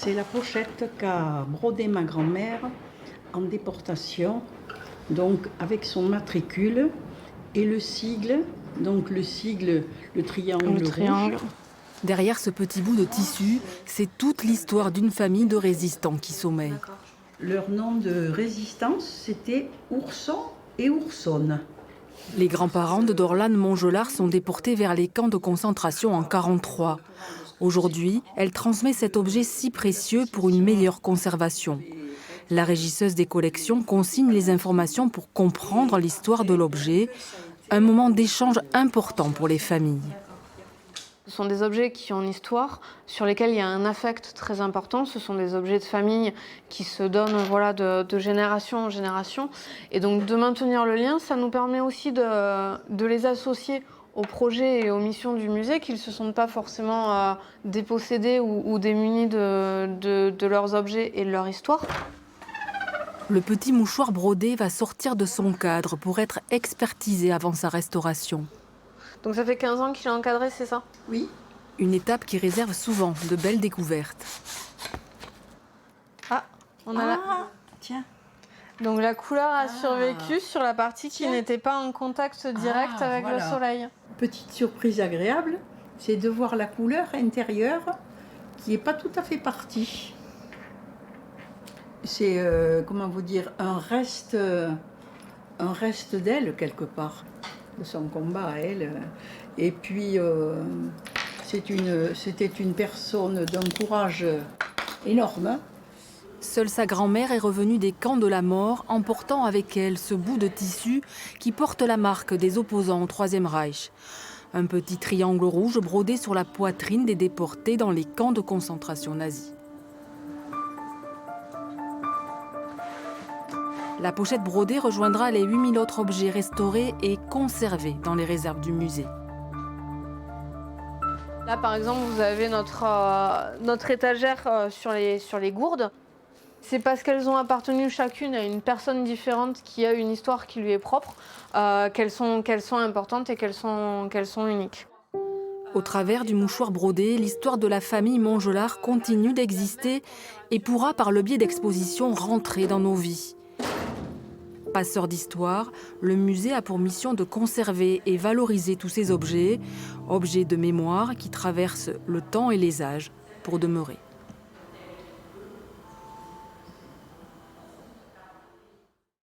C'est la pochette qu'a brodée ma grand-mère en déportation, donc avec son matricule et le sigle, donc le sigle, le triangle rouge. Derrière ce petit bout de tissu, c'est toute l'histoire d'une famille de résistants qui sommeille. Leur nom de résistance, c'était Ourson et Oursonne. Les grands-parents de Dorlan Montgelas sont déportés vers les camps de concentration en 1943. Aujourd'hui, elle transmet cet objet si précieux pour une meilleure conservation. La régisseuse des collections consigne les informations pour comprendre l'histoire de l'objet, un moment d'échange important pour les familles. Ce sont des objets qui ont une histoire, sur lesquels il y a un affect très important. Ce sont des objets de famille qui se donnent de génération en génération. Et donc de maintenir le lien, ça nous permet aussi de les associer aux projets et aux missions du musée, qu'ils ne se sentent pas forcément dépossédés ou démunis de leurs objets et de leur histoire. Le petit mouchoir brodé va sortir de son cadre pour être expertisé avant sa restauration. Donc ça fait 15 ans qu'il est encadré, c'est ça? Oui. Une étape qui réserve souvent de belles découvertes. Ah, on a là. Tiens. Donc la couleur a survécu sur la partie qui n'était pas en contact direct avec le soleil. Petite surprise agréable, c'est de voir la couleur intérieure qui n'est pas tout à fait partie. C'est, comment vous dire, un reste d'elle quelque part, de son combat à elle. Et puis, c'était une personne d'un courage énorme. Seule sa grand-mère est revenue des camps de la mort, emportant avec elle ce bout de tissu qui porte la marque des opposants au Troisième Reich. Un petit triangle rouge brodé sur la poitrine des déportés dans les camps de concentration nazis. La pochette brodée rejoindra les 8000 autres objets restaurés et conservés dans les réserves du musée. Là, par exemple, vous avez notre étagère sur les gourdes. C'est parce qu'elles ont appartenu chacune à une personne différente qui a une histoire qui lui est propre, qu'elles sont importantes et qu'elles sont uniques. Au travers du mouchoir brodé, l'histoire de la famille Montgelas continue d'exister et pourra, par le biais d'expositions, rentrer dans nos vies. Passeur d'histoire, le musée a pour mission de conserver et valoriser tous ces objets, objets de mémoire qui traversent le temps et les âges pour demeurer.